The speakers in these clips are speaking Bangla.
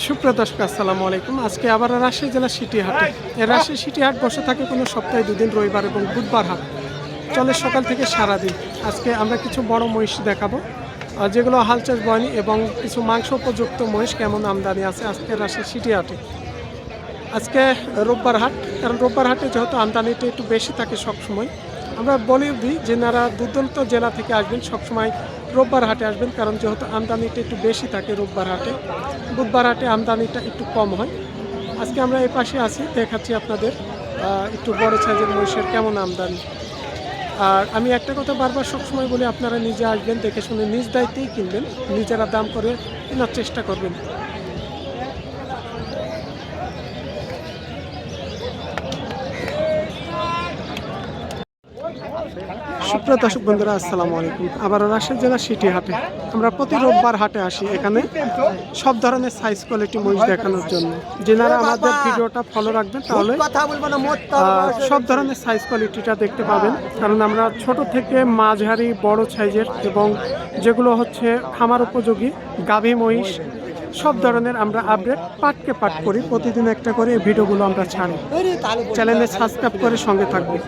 সুপ্রিয় দর্শক আসসালামু আলাইকুম। আজকে আবার রাজশাহী জেলা সিটি হাটে। রাজশাহী সিটি হাট বসে থাকে কোনো সপ্তাহে দুদিন, রবিবার এবং বুধবার হাট চলে সকাল থেকে সারাদিন। আজকে আমরা কিছু বড় মহিষ দেখাবো যেগুলো হাল চাষ বয়নি এবং কিছু মাংস উপযুক্ত মহিষ কেমন আমদানি আছে আজকে রাজশাহী সিটি হাটে। আজকে রোববার হাট, কারণ রোববার হাটে যেহেতু আমদানিটা একটু বেশি থাকে সবসময়, আমরা বলি দিই যেনারা দুর্দান্ত জেলা থেকে আসবেন সবসময় রোববার হাটে আসবেন, কারণ যেহেতু আমদানিটা একটু বেশি থাকে রোববার হাটে। বুধবার হাটে আমদানিটা একটু কম হয়। আজকে আমরা এই পাশে আছি, দেখাচ্ছি আপনাদের একটু বড় সাইজের মহিষের কেমন আমদানি। আর আমি একটা কথা বারবার সবসময় বলি, আপনারা নিজে আসবেন, দেখে শুনে নিজ দায়িত্বেই কিনবেন, নিজেরা দাম করে কেনার চেষ্টা করবেন। সুপ্রিয় দর্শক বন্ধুরা আসসালামু আলাইকুম। আবার রাজশাহী জেলা সিটি হাটে আমরা প্রতি রোববার হাটে আসি, এখানে সব ধরনের সাইজ কোয়ালিটি মহিষ দেখানোর জন্য। যেনারা আমাদের ভিডিওটা ফলো রাখবেন তাহলে সব ধরনের সাইজ কোয়ালিটিটা দেখতে পাবেন, কারণ আমরা ছোট থেকে মাঝারি বড় সাইজের এবং যেগুলো হচ্ছে খামার উপযোগী গাভী মহিষ সব ধরনের আমরা আপডেট পাটকে পাট করি। প্রতিদিন একটা করে এই ভিডিওগুলো আমরা ছাড়ি। চ্যানেলে সাবস্ক্রাইব করে সঙ্গে থাকবে।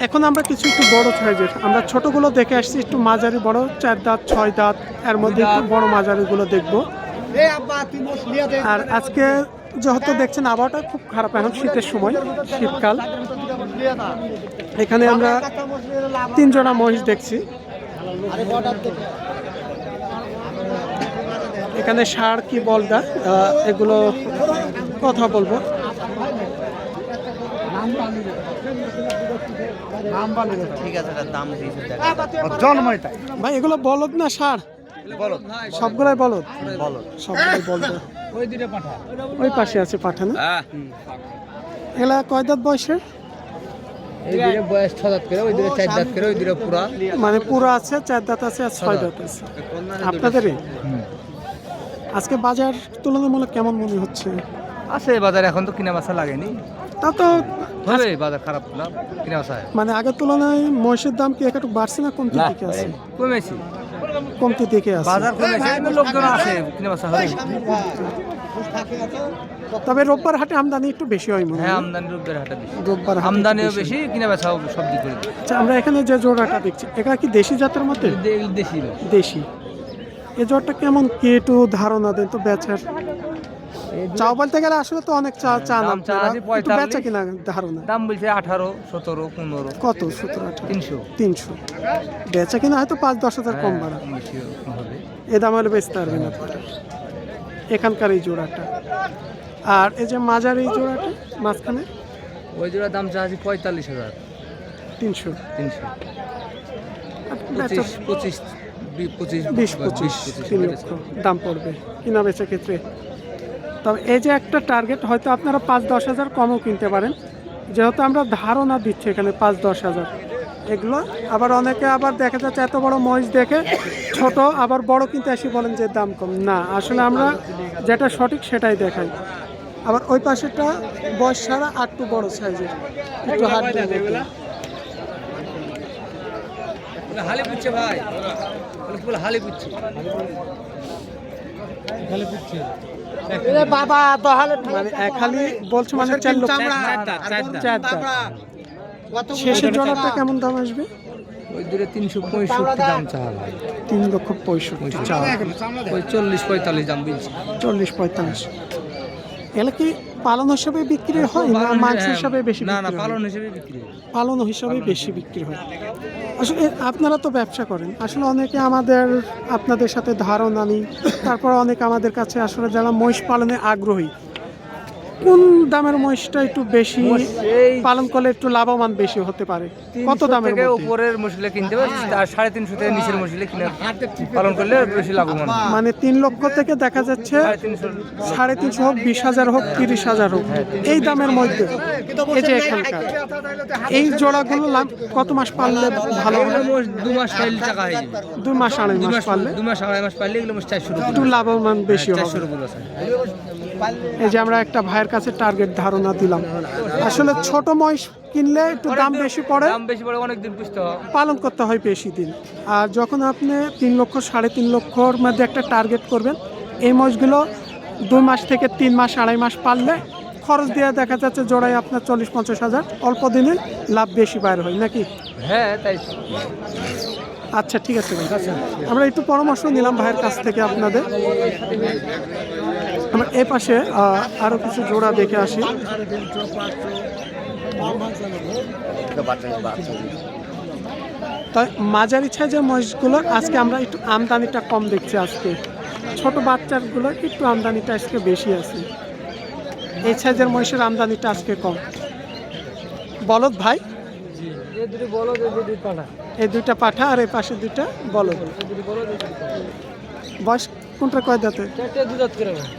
এখন আমরা কিছু একটু বড় সাইজের, আমরা ছোটগুলো দেখে আসছি, একটু মাঝারি বড় 4 দাঁত 6 দাঁত, এর মধ্যে একটু বড় মাঝারিগুলো দেখব। আর আজকে যেহেতু দেখছেন আবহাওয়াটা খুব খারাপ, এখন শীতের সময়, শীতকাল, এখানে আমরা 3 জোড়া মহিষ দেখছি। এখানে ষাঁড় কি বলদা এগুলো কথা বলবো। ভাই এগুলো বলদ না ষাঁড়? সবগুলাই বলদ, সবগুলাই বলদ। ওই পাশে আছে পাঠানো। এগুলা কয় দাঁত বয়সের? মানে পুরো আছে, 4 দাঁত আছে আর 6 দাঁত আছে আপনাদেরই। আজকে বাজার তুলনামূলক কেমন মনে হচ্ছে? আছে বাজার, এখন তো কিনা বেচা লাগেনি, তা তো বাজার খারাপ না, কিনা বেচা মানে আগের তুলনায় মহিষের দাম কি একটু বাড়ছে না কমতি দিকে আছে? কমেছে, কমতি দিকে আছে, বাজার কমেছে, লোকজন আছে, কিনা বেচা হবে। তবে রোববার হাটে আমদানি একটু বেশি হয় মনে হয়। হ্যাঁ, আমদানি রোববার হাটে বেশি, রোববার হাটে আমদানিও বেশি, কিনা বেচাও সব দিক করে। আচ্ছা, আমরা এখানে যে জোড়াটা দেখছি এটা কি দেশি জাতের মধ্যে? দেশি দেশি। এই জোড়াটা কেমন কি একটু ধারণা দেন তো বেচার? চাও বলতে গেলে আসলে তো অনেক চা চান আপনারা, একটু বেচা কিনা ধারণা? দাম বলছে 18, 17, 15। কত? 17, 18, 300। 300। বেচা কিনা হয়তো 5-10 হাজার কম বাড়া, এ দাম হলে বেচতে পারবেন আপনারা এখানকার এই জোড়াটা। আর এই যে মাঝারি এই জোড়াটা মাঝখানে, ওই জোড়ার দাম চাচ্ছি 45,000। 300। 25, 20-25, 3 লক্ষ দাম পড়বে কিনা বেচা ক্ষেত্রে। তবে এই যে একটা টার্গেট, হয়তো আপনারা 5-10 হাজার কমও কিনতে পারেন, যেহেতু আমরা ধারণা দিচ্ছি এখানে 5-10 হাজার। এগুলো আবার অনেকে আবার দেখা যাচ্ছে এত বড় মহিষ দেখে ছোট আবার বড় কিনতে আসি বলেন যে দাম কম, না আসলে আমরা যেটা সঠিক সেটাই দেখাই। আবার ওই পাশেটা বয়স ছাড়া আর একটু বড় সাইজের, একটু হাত দিয়ে হালি পুচ্ছে ভাই, হালি পুচ্ছে, মানে এক হালি বলছো, মানে 4 লক্ষ। শেষের জোড়াটা কেমন দাম আসবে? ওই দূরে 365 দাম চাওয়া ভাই, 3,65,000 চাওয়া। ওই 40-45 দাম বলছি। 40-45। এগুলো কি পালন হিসাবে বিক্রি হয় না মাংস হিসাবে বেশি? না, পালন হিসেবে বিক্রি হয়। পালন হিসাবে বেশি বিক্রি হয়। আসলে আপনারা তো ব্যবসা করেন, আসলে অনেকে আপনাদের সাথে ধারণা নেই, তারপর অনেকে আমাদের কাছে আসলে যারা মহিষ পালনে আগ্রহী, কোন দামের মহিষটা একটু বেশি পালন করলে একটু লাভবান বেশি হতে পারে? কত দামের মধ্যে? উপরের মশলা কিনতে পারে, আর 350 থেকে নিচের মশলা কিনে পালন করলে বেশি লাভবান। মানে 3 লক্ষ থেকে দেখা যাচ্ছে 350 হোক, 20,000 হোক, 30,000 হোক, এই দামের মধ্যে। এই যে এখানকার এই জোড়াগুলো কত মাস পাললে ভালো হয়? 2 মাস পাইলে টাকা হয়ে যাবে। 2 মাস 2.5 মাস পাললে, 2 মাস 2.5 মাস পাইলে এগুলো 400 একটু লাভবান বেশি হবে। এই যে আমরা একটা ভাইয়ের কাছে টার্গেট ধারণা দিলাম। আসলে ছোট মহিষ কিনলে একটু দাম বেশি পড়ে, দাম বেশি পড়ে, অনেকদিন পুষতে হয়। পালন করতে হয় বেশি দিন। আর যখন আপনি 3 লক্ষ 3.5 লক্ষর মধ্যে একটা টার্গেট করবেন, এই মহিষগুলো 2 মাস থেকে 3 মাস 2.5 মাস পাললে খরচ দিয়ে দেখা যাচ্ছে জোড়ায় আপনার 40-50 হাজার, অল্প দিনে লাভ বেশি বাইর হয় নাকি? হ্যাঁ তাই। আচ্ছা ঠিক আছে ভাই, আমরা একটু পরামর্শ নিলাম ভাইয়ের কাছ থেকে আপনাদের। আমরা এই পাশে আরও কিছু জোড়া দেখে আসি। তাই মাঝারি সাইজের মহিষগুলোর আজকে আমরা একটু আমদানিটা কম দেখছি। আজকে ছোট বাচ্চাগুলোর একটু আমদানিটা আজকে বেশি আছে। এই সাইজের মহিষের আমদানিটা আজকে কম। বলদ ভাই, এই দুইটা পাঠা আর এই পাশে দুইটা বলদ। বয়স কোনটা কয় দাঁতে?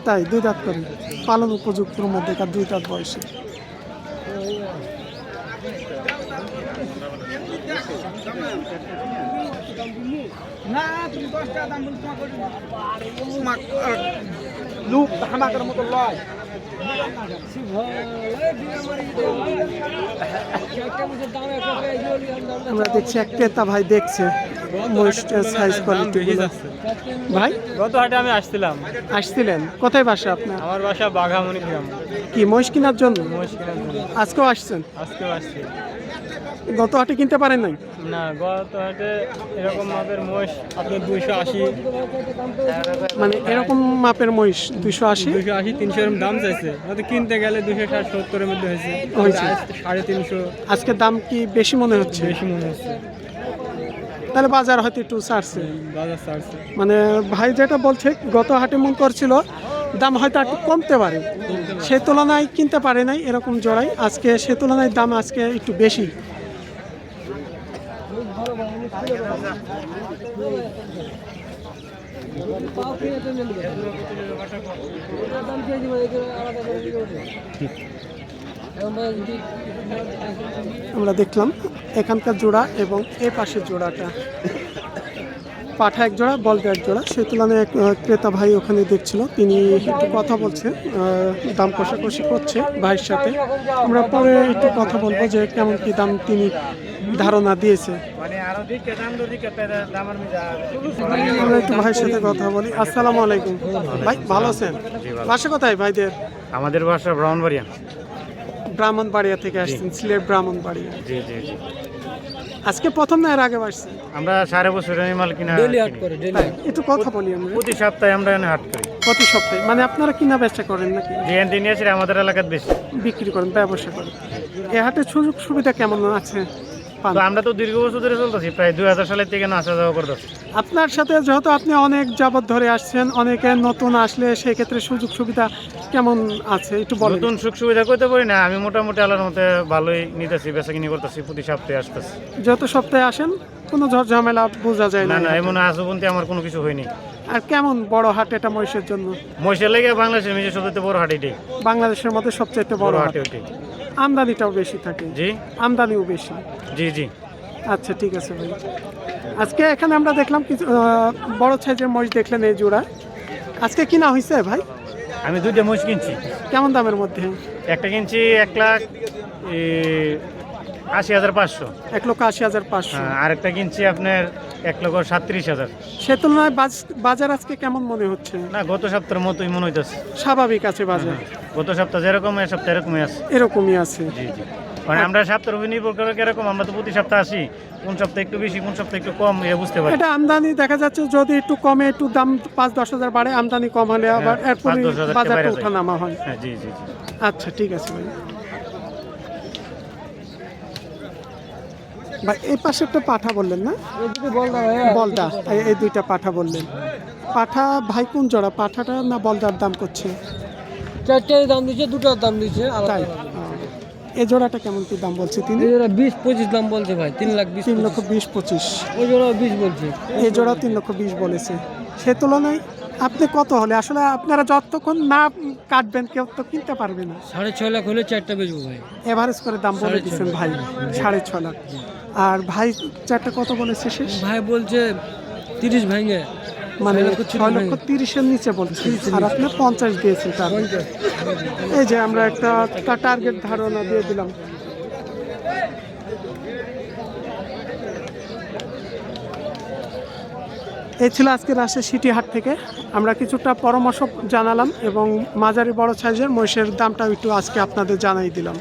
তাই 2 দাঁত করে, পালন উপযুক্তর মধ্যে 2 দাঁত বয়সে। আমরা দেখছি এক ক্রেতা ভাই দেখছে মহিষটার সাইজ কোয়ালিটি। ভাই গত হাটে আমি আসছিলেন, কোথায় বাসা আপনার? আমার বাসা বাঘামণি গ্রাম। কি মহিষ কেনার জন্য? মহিষ কেনার জন্য আজকেও আসছেন? আজকেও আসছি। গত হাটে কিনতে পারেন নাই? না, গত হাটে এরকম মাপের মহিষ আপনার 280, মানে এরকম মাপের মহিষ 280 300 এরকম দাম চাইছে। হয়তো কিনতে গেলে 260-70 এর মধ্যে হয়েছে। 350 আজকে দাম কি বেশি মনে হচ্ছে? বেশি মনে হচ্ছে। তাহলে বাজার হয়তো একটু ছাড়ছে। বাজার ছাড়ছে। মানে ভাই যেটা বলছে গত হাটে মন করছিল দাম হয়তো একটু কমতে পারে, সে তুলনায় কিনতে পারে নাই এরকম জোড়াই। আজকে সে তুলনায় দাম আজকে একটু বেশি। আমরা দেখলাম এখানকার জোড়া এবং এ পাশের জোড়াটা, পাঠা এক জোড়া, বলদ এক জোড়া। সেই তুলনায় এক ক্রেতা ভাই ওখানে দেখছিল, তিনি একটু কথা বলছে, দাম কষাকষি করছে ভাইয়ের সাথে। আমরা পরে একটু কথা বলবো যে কেমন কি দাম তিনি ধারণা দিয়েছে। আমরা একটু ভাইয়ের সাথে কথা বলি। আসসালামু আলাইকুম ভাই, ভালো আছেন? বাসা কোথায় ভাইদের? আমাদের বাসা ব্রাহ্মণবাড়িয়া। ব্রাহ্মণবাড়িয়া থেকে আসছেন, সিলেট ব্রাহ্মণবাড়িয়া। জি জি জি। আজকে প্রথম না এর আগে আসছেন? আমরা 4 বছর মাল কিনা তাই, একটু কথা বলি আমরা। প্রতি সপ্তাহে আমরা এখানে হাট করি। প্রতি সপ্তাহে? মানে আপনারা কিনা বেচা করেন নাকি? জিএনটি নিয়ে আসলে আমাদের এলাকার বেশি বিক্রি করেন, ব্যবসা করেন। এ হাটের সুযোগ সুবিধা কেমন আছে? পান? তো আমরা তো দীর্ঘ বছর ধরে চলতেছি, প্রায় 2000 সালের থেকে আসা যাওয়া করতেছি। আপনার সাথে যেহেতু আপনি অনেক যাবত ধরে আসছেন, অনেকে নতুন আসলে সেই ক্ষেত্রে সুযোগ সুবিধা কেমন আছে একটু বলেন। নতুন সুখ সুবিধা করতে পারি না, আমি মোটামুটি আল্লাহর মতে ভালোই নিতেছি, বেচা কিনি করতেছি, প্রতি সপ্তাহে আসতেছি। যত সপ্তাহে আসেন কোনো ঝড় ঝামেলা বোঝা যায় না না? না, এমন আজ পর্যন্ত আমার কোনো কিছু হয়নি। আর কেমন বড় হাট এটা মহিষের জন্য? মহিষের লেগে বাংলাদেশের নিজের সবচেয়ে বড় হাট এটাই। বাংলাদেশের মধ্যে সবচাইতে বড় হাট। ওইটাই। আমদানিটাও বেশি থাকে? জি আমদানিও বেশি। জি জি। আচ্ছা ঠিক আছে ভাই। আজকে এখানে আমরা দেখলাম কিছু বড় সাইজের মহিষ দেখলেন এই জোড়া। আজকে কিনা হয়েছে ভাই? আমি 2টা মহিষ কিনছি। কেমন দামের মধ্যে? একটা কিনছি 1,80,500। 1,80,500। আরেকটা কিনছি আপনার 1,37,000। সে তুলনায় বাজার আজকে কেমন মনে হচ্ছে? না, গত সপ্তাহের মতোই মনে হইতেছে। স্বাভাবিক আছে বাজার? গত সপ্তাহ যেরকম এই সপ্তাহ এরকমই আছে। এরকমই আছে। জি জি। মানে আমরা সপ্তাহের উপর নির্ভর করে কিরকম, আমরা তো প্রতি সপ্তাহে আসি, কোন সপ্তাহে একটু বেশি কোন সপ্তাহে একটু কম, এ বুঝতে পারি। এটা আমদানি দেখা যাচ্ছে যদি একটু কমে, একটু দাম 5-10 হাজার বাড়ে, আমদানি কম হলে আবার এরপরে 5-10 হাজার বাজারটা বাইরে ওঠা নামা হয়। হ্যাঁ জি জি জি। আচ্ছা ঠিক আছে ভাই। ভাই এই পাশে একটা পাঠা বললেন না? বলদা, এই দুইটা পাঠা বললেন। পাঠা ভাই কোন জোড়া, পাঠাটা না বলদার দাম করছে? 4টার দাম দিচ্ছে, 2টার দাম দিচ্ছে। তাই? এই জোড়াটা কেমন কি দাম বলছে তিনি? এই জোড়া 20-25 দাম বলছে ভাই, 3,20,000। 3,20,25। ওই জোড়া 20 বলছে। এই জোড়া 3,20,000 বলেছে। সে তুলনায় আপনি কত হলে, আসলে আপনারা যতক্ষণ না কাটবেন কেউ তো কিনতে পারবে না। 6.5 লাখ হলে 4টা বেচবো ভাই। এভারেজ করে দাম বলে দিচ্ছেন ভাই 6.5 লাখ। আর ভাই চারটা কত বলেছে শেষ? ভাই বলছে 30 ভাঙে, মানে 6,30,000-এর নিচে বলছে, আর আপনি 50 দিয়েছেন তার। এই যে আমরা একটা টার্গেট ধারণা দিয়ে দিলাম। এই ছিল আজকে রাজশাহী সিটি হাট থেকে আমরা কিছুটা পরামর্শ জানালাম এবং মাঝারি বড় সাইজের মহিষের দামটাও একটু আজকে আপনাদের জানাই দিলাম।